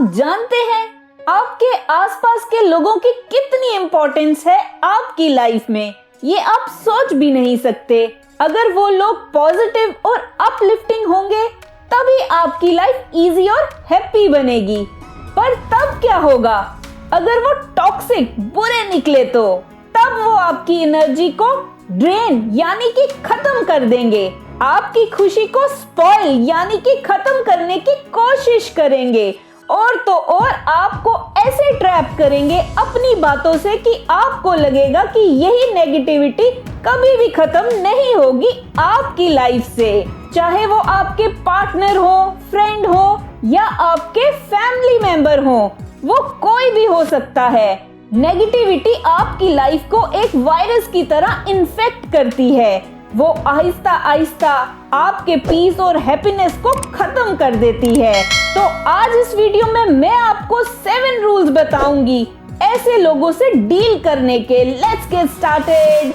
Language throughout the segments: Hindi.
जानते हैं आपके आसपास के लोगों की कितनी इम्पोर्टेंस है आपकी लाइफ में? ये आप सोच भी नहीं सकते। अगर वो लोग पॉजिटिव और अपलिफ्टिंग होंगे तभी आपकी लाइफ इजी और हैप्पी बनेगी। पर तब क्या होगा अगर वो टॉक्सिक बुरे निकले? तो तब वो आपकी एनर्जी को ड्रेन यानी कि खत्म कर देंगे, आपकी खुशी को स्पॉइल यानी कि खत्म करने की कोशिश करेंगे, और तो और आपको ऐसे ट्रैप करेंगे अपनी बातों से कि आपको लगेगा कि यही नेगेटिविटी कभी भी खत्म नहीं होगी आपकी लाइफ से। चाहे वो आपके पार्टनर हो, फ्रेंड हो या आपके फैमिली मेंबर हो, वो कोई भी हो सकता है। नेगेटिविटी आपकी लाइफ को एक वायरस की तरह इन्फेक्ट करती है। वो आहिस्ता आहिस्ता आपके पीस और हैप्पीनेस को खत्म कर देती है। तो आज इस वीडियो में मैं आपको 7 रूल्स बताऊंगी ऐसे लोगों से डील करने के। Let's get started.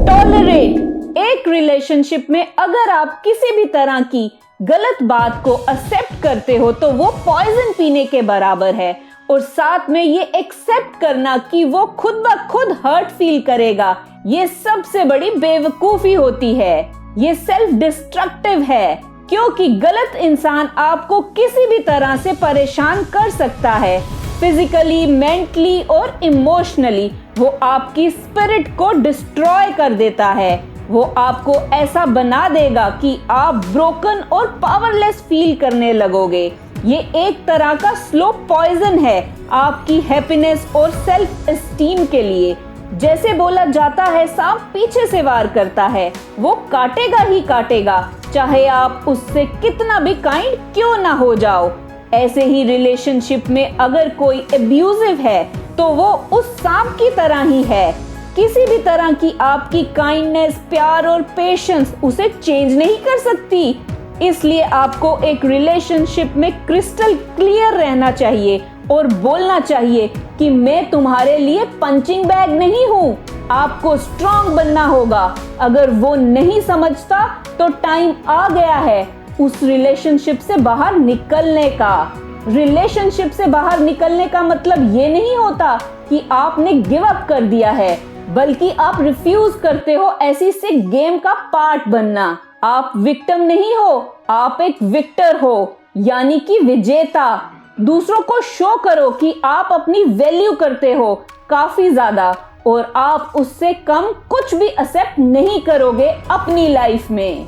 टॉलरेट। एक रिलेशनशिप में अगर आप किसी भी तरह की गलत बात को एक्सेप्ट करते हो तो वो पॉइजन पीने के बराबर है। और साथ में ये एक्सेप्ट करना कि वो खुद ब खुद हर्ट फील करेगा, ये सबसे बड़ी बेवकूफी होती है। ये सेल्फ डिस्ट्रक्टिव है, क्योंकि गलत इंसान आपको किसी भी तरह से परेशान कर सकता है, फिजिकली, मेंटली और इमोशनली। वो आपकी स्पिरिट को डिस्ट्रॉय कर देता है। वो आपको ऐसा बना देगा कि आप ब्रोकन और पावरलेस फील करने लगोगे। ये एक तरह का स्लो पॉइजन है आपकी हैप्पीनेस और सेल्फ एस्टीम के लिए। जैसे बोला जाता है, सांप पीछे से वार करता है, वो काटेगा ही काटेगा, चाहे आप उससे कितना भी काइंड क्यों ना हो जाओ। ऐसे ही रिलेशनशिप में अगर कोई एब्यूजिव है तो वो उस सांप की तरह ही है। किसी भी तरह की आपकी काइंडनेस, प्यार और पेशेंस उसे चेंज नहीं कर सकती। इसलिए आपको एक रिलेशनशिप में क्रिस्टल क्लियर रहना चाहिए और बोलना चाहिए कि मैं तुम्हारे लिए पंचिंग बैग नहीं हूँ। आपको स्ट्रांग बनना होगा। अगर वो नहीं समझता तो टाइम आ गया है उस रिलेशनशिप से बाहर निकलने का। रिलेशनशिप से बाहर निकलने का मतलब ये नहीं होता कि आपने गिव अप कर दिया है, बल्कि आप रिफ्यूज करते हो ऐसी से गेम का पार्ट बनना। आप विक्टिम नहीं हो, आप एक विक्टर हो, यानी कि विजेता। दूसरों को शो करो कि आप अपनी वैल्यू करते हो काफी ज्यादा, और आप उससे कम कुछ भी एक्सेप्ट नहीं करोगे अपनी लाइफ में।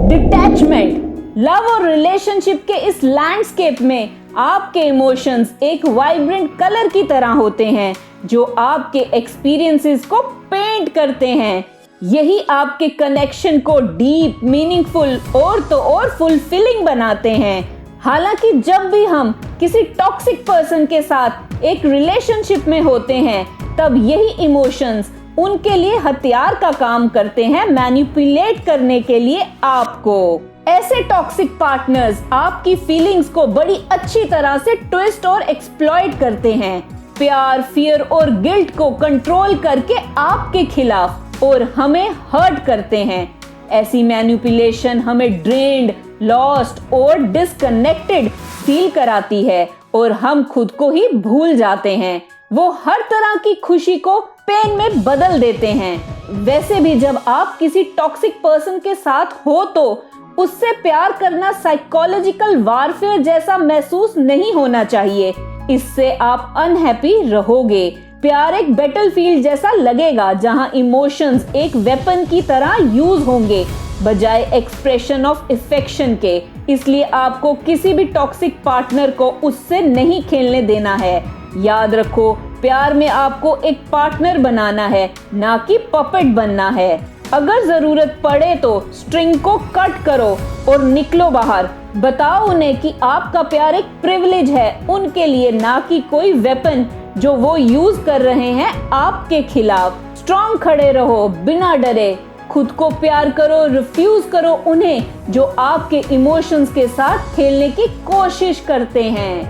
डिटैचमेंट। लव और रिलेशनशिप के इस लैंडस्केप में आपके इमोशंस एक वाइब्रेंट कलर की तरह होते हैं जो आपके एक्सपीरियंसेस को पेंट करते हैं। यही आपके कनेक्शन को डीप, मीनिंगफुल और तो और फुलफिलिंग बनाते हैं। हालांकि जब भी हम किसी टॉक्सिक पर्सन के साथ एक रिलेशनशिप में होते हैं तब यही इमोशंस उनके लिए हथियार का काम करते हैं, मैनिपुलेट करने के लिए आपको। ऐसे टॉक्सिक पार्टनर्स आपकी फीलिंग्स को बड़ी अच्छी तरह से ट्विस्ट और एक्सप्लॉइट करते हैं, प्यार, फियर और गिल्ट को कंट्रोल करके आपके खिलाफ और हमें हर्ट करते हैं। ऐसी मैनिपुलेशन हमें ड्रेन्ड, लॉस्ट और डिस्कनेक्टेड फील कराती है और हम खुद को ही भूल जाते हैं। वो हर तरह की खुशी को पेन में बदल देते हैं। वैसे भी जब आप किसी टॉक्सिक पर्सन के साथ हो तो उससे प्यार करना साइकोलॉजिकल वारफेयर जैसा महसूस नहीं होना चाहिए। इससे आप अनहैप्पी रहोगे। प्यार एक बैटलफील्ड जैसा लगेगा जहां इमोशंस एक वेपन की तरह यूज होंगे बजाय एक्सप्रेशन ऑफ अफेक्शन के। इसलिए आपको किसी भी टॉक्सिक पार्टनर को उससे नहीं खेलने देना है। याद रखो, प्यार में आपको एक पार्टनर बनाना है, ना कि पपेट बनना है। अगर जरूरत पड़े तो स्ट्रिंग को कट करो और निकलो बाहर। बताओ उन्हें कि आपका प्यार एक प्रिविलेज है उनके लिए, ना कि कोई वेपन जो वो यूज कर रहे हैं आपके खिलाफ। स्ट्रांग खड़े रहो बिना डरे। खुद को प्यार करो, रिफ्यूज करो उन्हें जो आपके इमोशंस के साथ खेलने की कोशिश करते हैं।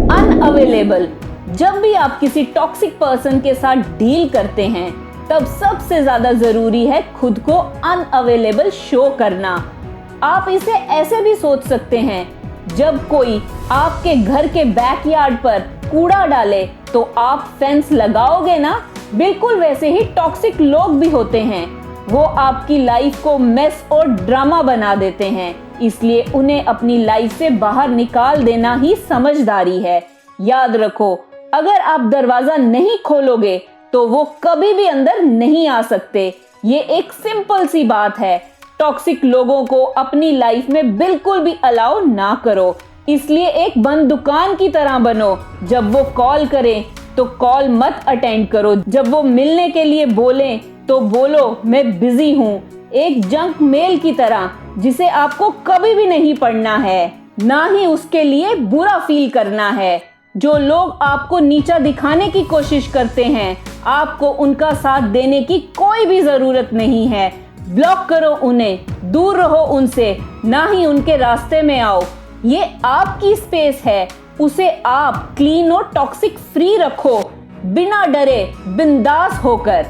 अनअवेलेबल। जब भी आप किसी टॉक्सिक पर्सन के साथ डील करते हैं तब सबसे ज्यादा जरूरी है खुद को अनअवेलेबल शो करना। आप इसे ऐसे भी सोच सकते हैं, जब कोई आपके घर के बैकयार्ड पर कूड़ा डाले तो आप फेंस लगाओगे ना, बिल्कुल वैसे ही टॉक्सिक लोग भी होते हैं। वो आपकी लाइफ को मेस और ड्रामा बना देते हैं, इसलिए उन्हें अपनी लाइफ से बाहर निकाल देना ही समझदारी है। याद रखो, अगर आप दरवाजा नहीं खोलोगे तो वो कभी भी अंदर नहीं आ सकते। ये एक सिंपल सी बात है। टॉक्सिक लोगों को अपनी लाइफ में बिल्कुल भी अलाउ ना करो, इसलिए एक बंद दुकान की तरह बनो। जब वो कॉल करें तो कॉल मत अटेंड करो, जब वो मिलने के लिए बोलें तो बोलो मैं बिजी हूँ। एक जंक मेल की तरह जिसे आपको कभी भी नहीं पढ़ना है, ना ही उसके लिए बुरा फील करना है। जो लोग आपको नीचा दिखाने की कोशिश करते हैं, आपको उनका साथ देने की कोई भी जरूरत नहीं है। ब्लॉक करो उन्हें, दूर रहो उनसे, ना ही उनके रास्ते में आओ। ये आपकी स्पेस है, उसे आप क्लीन और टॉक्सिक फ्री रखो, बिना डरे, बिंदास होकर।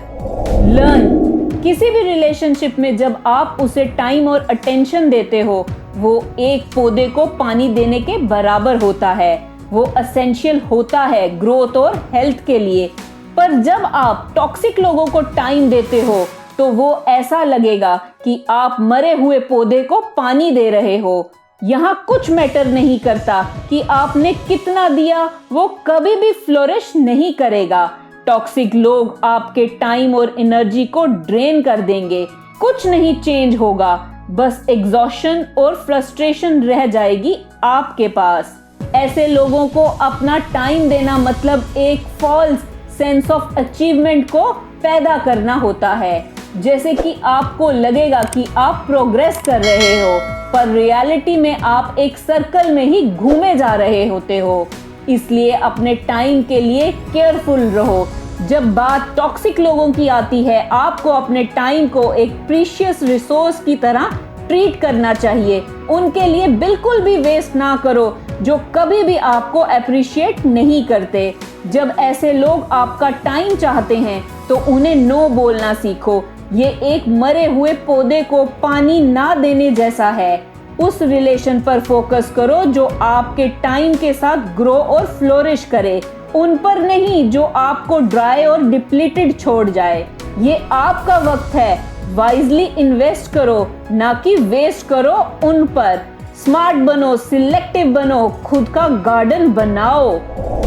लर्न, किसी भी रिलेशनशिप में जब आप उसे टाइम और अटेंशन देते हो, वो एक पौधे को पानी देने के बराबर होता है। वो एसेंशियल होता है ग्रोथ और हेल्थ के लिए। पर जब आप टॉक्सिक लोगों को टाइम देते हो तो वो ऐसा लगेगा कि आप मरे हुए पौधे को पानी दे रहे हो। यहाँ कुछ मैटर नहीं करता कि आपने कितना दिया, वो कभी भी फ्लोरिश नहीं करेगा। टॉक्सिक लोग आपके टाइम और एनर्जी को ड्रेन कर देंगे। कुछ नहीं चेंज होगा, बस एग्जॉशन और फ्रस्ट्रेशन रह जाएगी आपके पास। ऐसे लोगों को अपना टाइम देना मतलब एक फॉल्स सेंस ऑफ अचीवमेंट को पैदा करना होता है। जैसे कि आपको लगेगा कि आप प्रोग्रेस कर रहे हो, पर रियलिटी में आप एक सर्कल में ही घूमे जा रहे होते हो। इसलिए अपने टाइम के लिए केयरफुल रहो। जब बात टॉक्सिक लोगों की आती है, आपको अपने टाइम को एक प्रीशियस रिसोर्स की तरह ट्रीट करना चाहिए। उनके लिए बिल्कुल भी वेस्ट ना करो जो कभी भी आपको अप्रिशिएट नहीं करते। जब ऐसे लोग आपका टाइम चाहते हैं तो उन्हें नो बोलना सीखो। ये एक मरे हुए पौधे को पानी ना देने जैसा है। उस रिलेशन पर फोकस करो जो आपके टाइम के साथ ग्रो और फ्लोरिश करे, उन पर नहीं जो आपको ड्राई और डिप्लीटेड छोड़ जाए। ये आपका वक्त है, वाइजली इन्वेस्ट करो, ना कि वेस्ट करो उन पर। स्मार्ट बनो, सिलेक्टिव बनो, खुद का गार्डन बनाओ।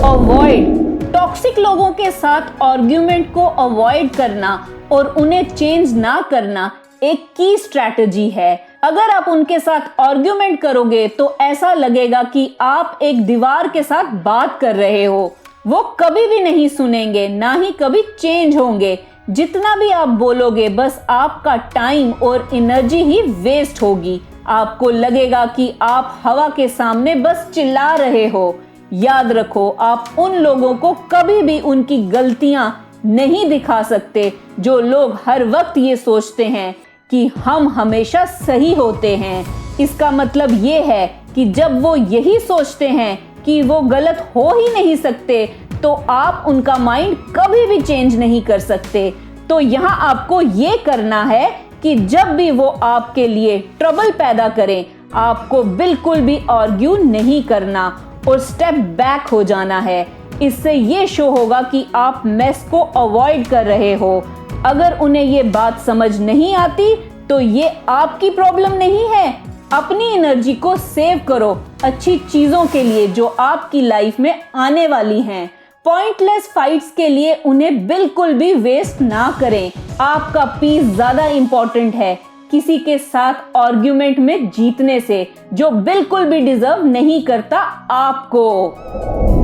अवॉइड, टॉक्सिक लोगों के साथ आर्ग्यूमेंट को अवॉइड करना और उन्हें चेंज ना करना एक की स्ट्रैटेजी है। अगर आप उनके साथ आर्ग्यूमेंट करोगे तो ऐसा लगेगा कि आप एक दीवार के साथ बात कर रहे हो। वो कभी भी नहीं सुनेंगे, ना ही कभी चेंज होंगे। जितना भी आप बोलोगे बस आपका टाइम और एनर्जी ही वेस्ट होगी। आपको लगेगा कि आप हवा के सामने बस चिल्ला रहे हो। याद रखो, आप उन लोगों को कभी भी उनकी गलतियां नहीं दिखा सकते जो लोग हर वक्त ये सोचते हैं कि हम हमेशा सही होते हैं। इसका मतलब ये है कि जब वो यही सोचते हैं कि वो गलत हो ही नहीं सकते, तो आप उनका माइंड कभी भी चेंज नहीं कर सकते। तो यहाँ आपको ये करना है कि जब भी वो आपके लिए ट्रबल पैदा करें, आपको बिल्कुल भी आर्ग्यू नहीं करना और स्टेप बैक हो जाना है। इससे ये शो होगा कि आप मेस को अवॉइड कर रहे हो। अगर उन्हें ये बात समझ नहीं आती तो ये आपकी प्रॉब्लम नहीं है। अपनी एनर्जी को सेव करो अच्छी चीजों के लिए जो आपकी लाइफ में आने वाली हैं। पॉइंटलेस फाइट्स के लिए उन्हें बिल्कुल भी वेस्ट ना करें। आपका पीस ज्यादा इंपॉर्टेंट है किसी के साथ आर्ग्यूमेंट में जीतने से, जो बिल्कुल भी डिजर्व नहीं करता आपको।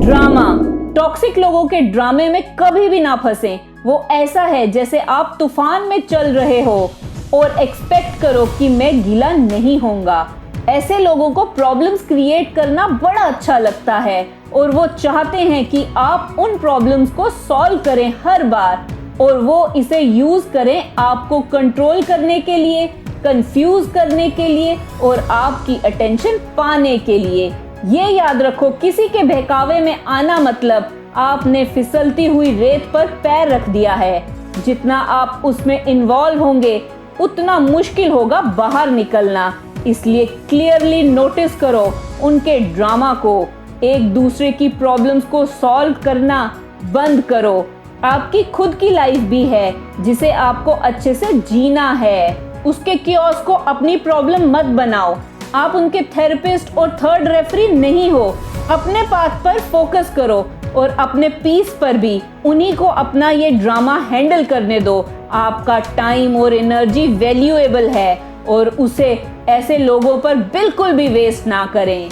ड्रामा, टॉक्सिक लोगों के ड्रामे में कभी भी ना फंसें। वो ऐसा है जैसे आप तूफान में चल रहे हो और एक्सपेक्ट करो कि मैं गीला नहीं होऊंगा। ऐसे लोगों को प्रॉब्लम्स क्रिएट करना बड़ा अच्छा लगता है और वो चाहते हैं कि आप उन प्रॉब्लम्स को सॉल्व करें हर बार, और वो इसे यूज करें आपको कंट्रोल करने के लिए, कंफ्यूज करने के लिए और आपकी अटेंशन पाने के लिए। ये याद रखो, किसी के बहकावे में आना मतलब आपने फिसलती हुई रेत पर पैर रख दिया है। जितना आप उसमें इन्वॉल्व होंगे उतना मुश्किल होगा बाहर निकलना। इसलिए क्लियरली नोटिस करो उनके ड्रामा को। एक दूसरे की प्रॉब्लम्स को सॉल्व करना बंद करो। आपकी खुद की लाइफ भी है जिसे आपको अच्छे से जीना है। उसके कियोस्क को अपनी प्रॉब्लम मत बनाओ। आप उनके थेरेपिस्ट और थर्ड रेफरी नहीं हो। अपने पाथ पर फोकस करो और अपने पीस पर भी। उन्हीं को अपना ये ड्रामा हैंडल करने दो। आपका टाइम और एनर्जी वैल्यूएबल है और उसे ऐसे लोगों पर बिल्कुल भी वेस्ट ना करें।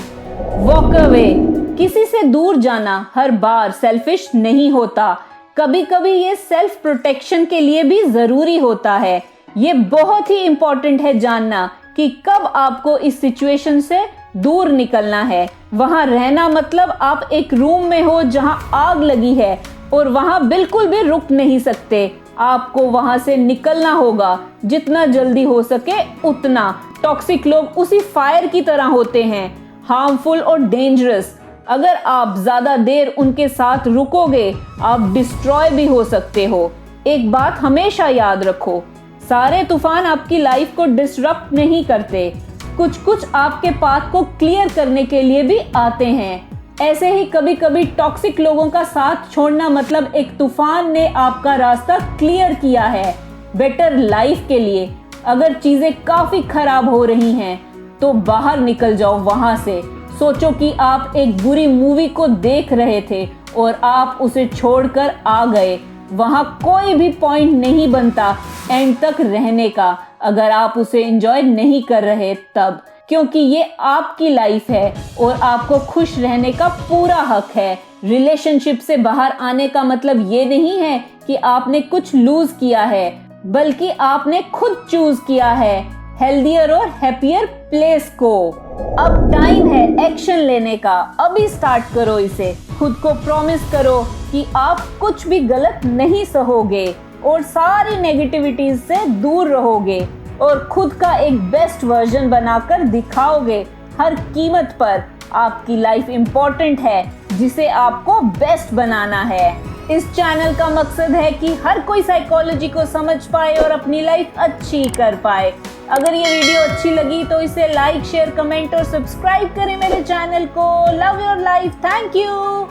Walk away. किसी से दूर जाना हर बार सेल्फिश नहीं होता। कभी कभी ये सेल्फ प्रोटेक्शन के लिए भी जरूरी होता है। ये बहुत ही इंपॉर्टेंट है जानना कि कब आपको इस सिचुएशन से दूर निकलना है। वहां रहना मतलब आप एक रूम में हो जहां आग लगी है और वहां बिल्कुल भी रुक नहीं सकते। आपको वहां से निकलना होगा जितना जल्दी हो सके उतना। टॉक्सिक लोग उसी फायर की तरह होते हैं, हार्मफुल और डेंजरस। अगर आप ज्यादा देर उनके साथ रुकोगे आप डिस्ट्रॉय भी हो सकते हो। एक बात हमेशा याद रखो, सारे तूफान आपकी लाइफ को डिसरप्ट नहीं करते। कुछ कुछ आपके पाथ को क्लियर करने के लिए भी आते हैं। ऐसे ही कभी कभी टॉक्सिक लोगों का साथ छोड़ना मतलब एक तूफान ने आपका रास्ता क्लियर किया है बेटर लाइफ के लिए। अगर चीजें काफी खराब हो रही हैं तो बाहर निकल जाओ वहां से। सोचो कि आप एक बुरी मूवी को देख रहे थे और आप उसे छोड़कर आ गए। वहां कोई भी पॉइंट नहीं बनता एंड तक रहने का अगर आप उसे एंजॉय नहीं कर रहे तब, क्योंकि ये आपकी लाइफ है और आपको खुश रहने का पूरा हक है। रिलेशनशिप से बाहर आने का मतलब ये नहीं है कि आपने कुछ लूज किया है, बल्कि आपने खुद चूज किया है हेल्दियर और हैप्पियर प्लेस को। अब टाइम है एक्शन लेने का। अभी स्टार्ट करो इसे। खुद को प्रॉमिस करो कि आप कुछ भी गलत नहीं सहोगे और सारी नेगेटिविटीज से दूर रहोगे और खुद का एक बेस्ट वर्जन बनाकर दिखाओगे। हर कीमत पर आपकी लाइफ इम्पोर्टेंट है जिसे आपको बेस्ट बनाना है। इस चैनल का मकसद है कि हर कोई साइकोलॉजी को समझ पाए और अपनी लाइफ अच्छी कर पाए। अगर ये वीडियो अच्छी लगी तो इसे लाइक, शेयर, कमेंट और सब्सक्राइब करें मेरे चैनल को। Love your life. Thank you.